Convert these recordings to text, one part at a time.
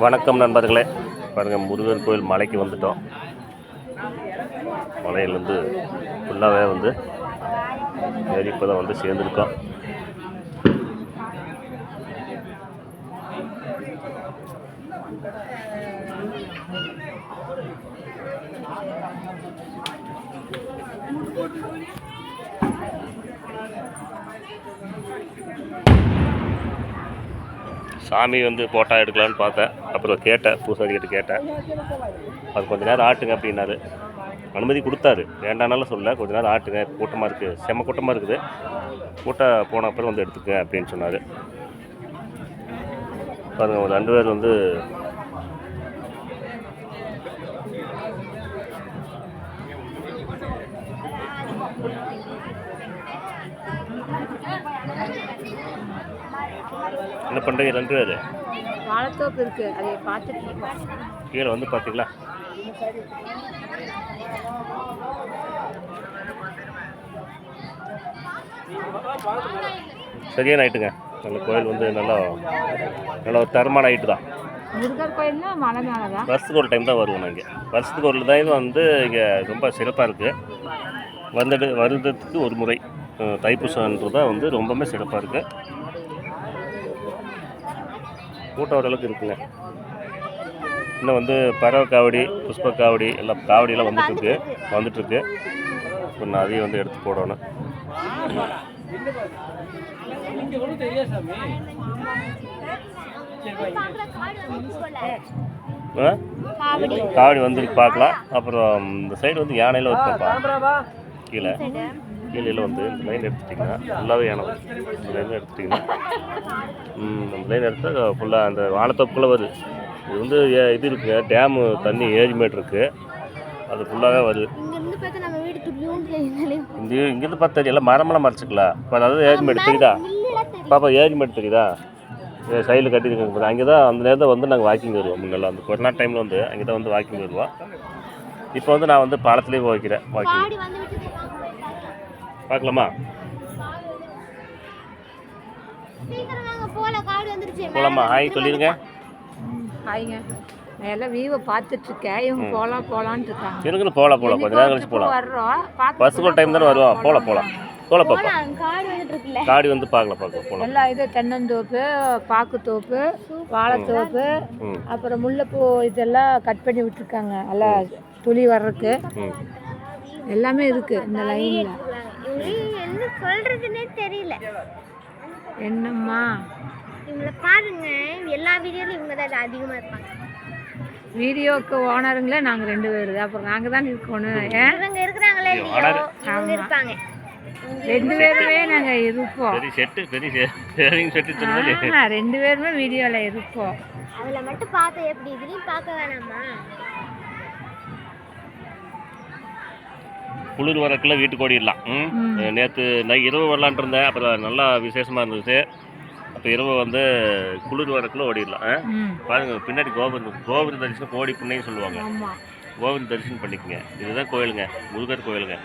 வணக்கம் நண்பர்களே. பாருங்கள், முருகர் கோயில் மலைக்கு வந்துட்டோம். மலையிலேருந்து ஃபுல்லாகவே வந்து ஏறி இப்போ தான் வந்து சேர்ந்துருக்கோம். சாமி வந்து ஃபோட்டோ எடுக்கலான்னு பார்த்தேன். அப்புறம் கேட்டேன், பூசாரிக்கிட்ட கேட்டேன். அது கொஞ்ச நேரம் ஆட்டுங்க அப்படின்னாரு. அனுமதி கொடுத்தாரு, வேண்டானாலும் சொல்ல. கொஞ்ச நேரம் ஆட்டுங்க, கூட்டமாக இருக்குது, செம்ம கூட்டமாக இருக்குது, கூட்டம் போன அப்புறம் வந்து எடுத்துக்க அப்படின்னு சொன்னார். பாருங்கள், ஒரு 2 பேர் வந்து என்ன பண்ணுறீங்க? 2 பேர் வாழைத்தோப்பு இருக்கு, அதை பார்த்துட்டு கீழே வந்து பார்த்தீங்களா? சரியான நைட்டுங்க. நல்ல கோயில் வந்து நல்ல ஒரு தரமான நைட்டு தான். முருகர் கோயில்னா மலை மேலே தான். வருஷத்துக்கு ஒரு டைம் தான் வருவோம் நாங்கள். வருஷத்துக்கு ஒரு டைம் வந்து இங்கே ரொம்ப சிறப்பாக இருக்குது. வருடத்துக்கு ஒரு முறை தைப்பூசன்றது தான் வந்து ரொம்பவுமே சிறப்பாக இருக்குது. கூட்டம் ஓரளவுக்கு இருக்குங்க. இன்னும் வந்து பறவை காவடி, புஷ்ப காவடி எல்லாம் காவடியெல்லாம் வந்துட்டுருக்கு. இப்போ நான் அதையும் வந்து எடுத்து போடணும். காவடி வந்து பார்க்கலாம். அப்புறம் இந்த சைடு வந்து யானையில் வைப்பா. கீழே வந்து இந்த லைன் எடுத்துட்டிங்கன்னா ஃபுல்லாகவே யானை வரும். இந்த லைன் எடுத்துட்டிங்கன்னா நம்ம லைன் எடுத்தால் ஃபுல்லாக அந்த வாழைத்தோப்புக்குள்ளே வருது. இது வந்து இது இருக்குங்க, டேமு தண்ணி 7 மீட்டர் இருக்குது. அது ஃபுல்லாகவே வருது. இங்கேருந்து பார்த்தா தெரியல, மரமெல்லாம் மறைச்சிக்கலாம். இப்போ அதாவது 7 மீட்டர் தெரியுதா பாப்பா? 7 மீட்டர் தெரியுதா? சைடில் கட்டியிருக்காங்க. அங்கே தான் அந்த நேரத்தில் வந்து நாங்கள் வாக்கிங் வருவோம். முன்னெல்லாம் வந்து கொரோனா டைமில் வந்து அங்கே தான் வந்து வாக்கிங் வருவோம். இப்போ வந்து நான் வந்து பாலத்துலேயே வைக்கிறேன் வாக்கிங். பார்க்கலாமா? போகலாமா? ஹாய் சொல்லிடுங்க. ஹாய்ங்க. நான் எல்லாம் வியூவை பார்த்துட்ருக்கேன். இவங்க போகலான்ட்டு இருக்காங்க. எனக்கு போகலாம் கொஞ்சம் நேரம் கழிச்சு போகலாம். வர்றோம், பஸ்ஸுக்கு ஒரு டைம் தானே வருவோம். போகலாம் பாப்பா. காடி வந்து போகலாம். எல்லாம் இது தென்னந்தோப்பு, பாக்குத்தோப்பு, வாழைத்தோப்பு, அப்புறம் முல்லைப்பூ இதெல்லாம் கட் பண்ணி விட்டுருக்காங்க. எல்லாம் துளி வர்றதுக்கு எல்லாமே இருக்கு இந்த லைன்ல. என்ன சொல்றதுன்னே தெரியல. என்னம்மா இவங்களை பாருங்க, எல்லா வீடியோலையும் இவங்க தான் அதிகமா இருப்பாங்க. வீடியோக்கு ஓனருங்களே நாங்க 2 பேர். அப்புறம் நாங்க தான் இருக்கணும். இவங்க இருக்கிறாங்களே, அவங்க இருப்பாங்க. 2 பேருமே நாங்க இருப்போம். 2 பேருமே வீடியோல இருப்போம். அவளை மட்டும் பார்த்து எப்படி இதுலயும் பார்க்க வேணாமா? குளிர் வரக்குள்ள வீட்டுக்கு ஓடிடலாம். நேற்று இரவு வரலான் இருந்தேன். அப்புறம் நல்லா விசேஷமாக இருந்துச்சு. அப்போ இரவு வந்து குளிர் வரக்குள்ள ஓடிடலாம். பாருங்க, பின்னாடி கோபுர தரிசனம் கோடி புண்ணையும் சொல்லுவாங்க. கோபுர தரிசனம் பண்ணிக்கங்க. இதுதான் கோயிலுங்க, முருகர் கோயிலுங்க.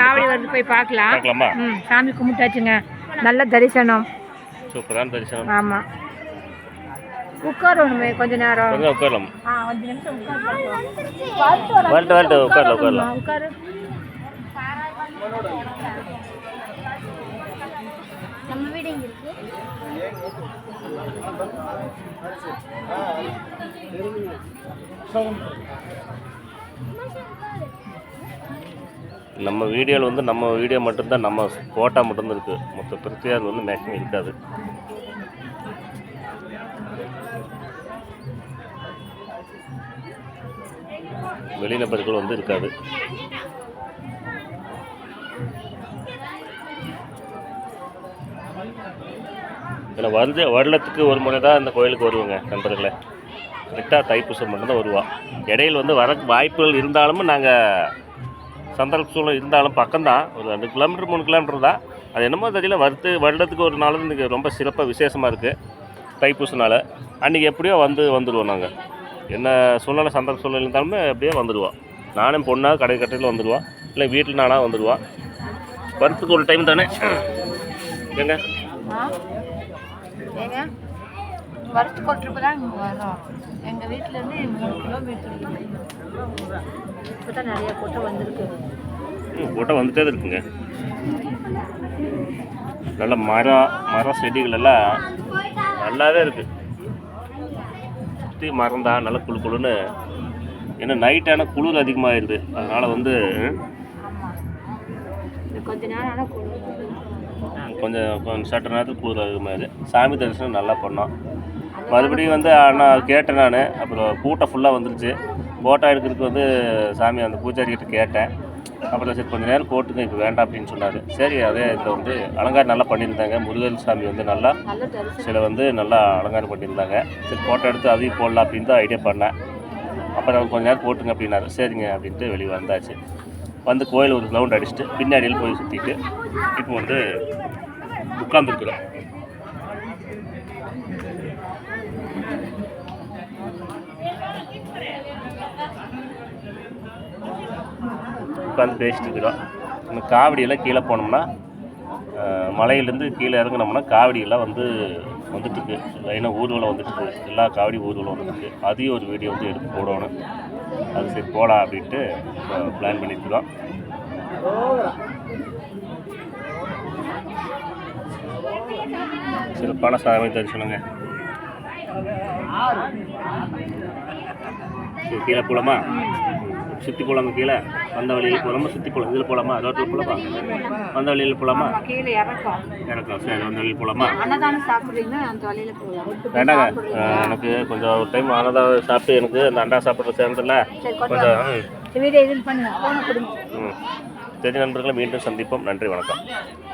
காவடி வந்து போய் பார்க்கலாமா? சாமி கும்பிட்டாச்சுங்க, நல்ல தரிசனம், சூப்பரான தரிசனம். ஆமாம். உட்காரணுமே கொஞ்ச நேரம். உட்காரலாம். 5 நிமிஷம் உட்காரலாம். உட்காரு. நம்ம வீடு எங்க இருக்கு? நம்ம வீடியோவில் வந்து நம்ம வீடியோ மட்டும்தான், நம்ம ஃபோட்டோ மட்டும்தான் இருக்குது. மொத்த பிரத்தியார் வந்து மேக்ஸிமம் இருக்காது. வெளிநபர்கள் வந்து இருக்காது. இதில் வருடத்துக்கு ஒரு முறை தான் இந்த கோயிலுக்கு வருவாங்க நண்பர்களே. கரெக்டாக தைப்பூசம் மட்டும்தான் வருவோம். இடையில் வந்து வர வாய்ப்புகள் இருந்தாலும் நாங்கள் சந்தர்ப்ப சூழல் இருந்தாலும் பக்கம்தான், ஒரு 2 கிலோமீட்டர் 3 கிலோமீட்டர் தான். அது என்னமோ தெரியல, வருடத்துக்கு ஒரு நாள் இன்றைக்கி ரொம்ப சிறப்பாக விசேஷமாக இருக்குது. தைப்பூசனால் அன்றைக்கி எப்படியோ வந்துடுவோம் நாங்கள். என்ன சூழ்நிலை சந்தர்ப்ப சூழ்நிலை இருந்தாலுமே எப்படியோ வந்துடுவோம். நானும் பொண்ணாக கடையில் வந்துடுவோம், இல்லை வீட்டில் நானாக வந்துடுவோம். வருஷத்துக்கு ஒரு டைம் தானே. ஏங்க ஏங்க வருஷத்துக்கு ஒரு ட்ரிப்பு தான் இங்கே வரோம். எங்கள் வீட்டிலேருந்து 3 கிலோமீட்டர் இப்போ தான் நிறைய கூட்டம் வந்திருக்கு. கூட்டம் வந்துட்டே தான் இருக்குங்க. நல்ல மரம் செடிகள் எல்லாம் நல்லாவே இருக்குது. சுற்றி மரம் தான் நல்லா குளுன்னு. ஏன்னா நைட்டான குளிர் அதிகமாகிடுது. அதனால் வந்து கொஞ்ச நேரம் ஆனால் கொஞ்சம் சட்ட நேரத்துக்கு குளிர் அதிகமாகிடுது. சாமி தரிசனம் நல்லா பண்ணோம். மறுபடியும் வந்து ஆனால் கேட்டேன் நான். அப்புறம் கூட்டம் ஃபுல்லாக வந்துருச்சு. ஃபோட்டோ எடுக்கிறதுக்கு வந்து சாமி அந்த பூஜாரிகிட்ட கேட்டேன். அப்புறம் சரி கொஞ்சம் நேரம் போட்டுங்க, இப்போ வேண்டாம் அப்படின்னு சொன்னார். சரி அதே இதில் வந்து அலங்காரம் நல்லா பண்ணியிருந்தாங்க. முருகன் சாமி வந்து நல்லா சில வந்து நல்லா அலங்காரம் பண்ணியிருந்தாங்க. சரி ஃபோட்டோ எடுத்து அதையும் போடலாம் அப்படின்னு தான் ஐடியா பண்ணேன். அப்புறம் கொஞ்சம் நேரம் போட்டுங்க அப்படின்னாரு. சரிங்க அப்படின்ட்டு வெளியே வந்தாச்சு. வந்து கோயில் ஒரு ரவுண்ட் அடிச்சுட்டு பின்னாடியில் போய் சுற்றிட்டு இப்போ வந்து உட்காந்துருக்குறோம். உட்காந்து பேசிட்டு இருக்கிறோம். இந்த காவடியெல்லாம் கீழே போனோம்னா மலையிலேருந்து கீழே இறங்கினோம்னா காவடியெல்லாம் வந்துட்டுருக்கு. லைனாக ஊர்வலம் வந்துட்டுருக்கு. எல்லா காவடி ஊர்வலம் வந்துட்டுருக்கு. அதையும் ஒரு வீடியோ வந்து எடுத்து போடணும். அது சரி போகலாம் அப்படின்ட்டு பிளான் பண்ணியிருக்கிறோம். சிறப்பான சாமி தரிசனங்க. சரி கீழே போகலாமா? சுற்றி போகலாமா? கீழே வந்த வழியில் போகலாமா? சுற்றி போகலாம். இதில் போகலாமா? ரோட்டில் போகலாமா? வந்த வழியில் போகலாமா? கீழே இறக்கம். சரி வந்த வழியில் போகலாமா? அன்னதானம் சாப்பிட்றீங்கன்னா அந்த வழியில் போகலாம். வேண்டாங்க, எனக்கு கொஞ்சம் ஒரு டைம் அன்னதானம் சாப்பிட்டு எனக்கு அந்த அண்டா சாப்பிட்ற சேர்ந்ததில்ல கொஞ்சம் வீடியோ இது பண்ணுங்க. சரி நண்பர்களை மீண்டும் சந்திப்போம். நன்றி, வணக்கம்.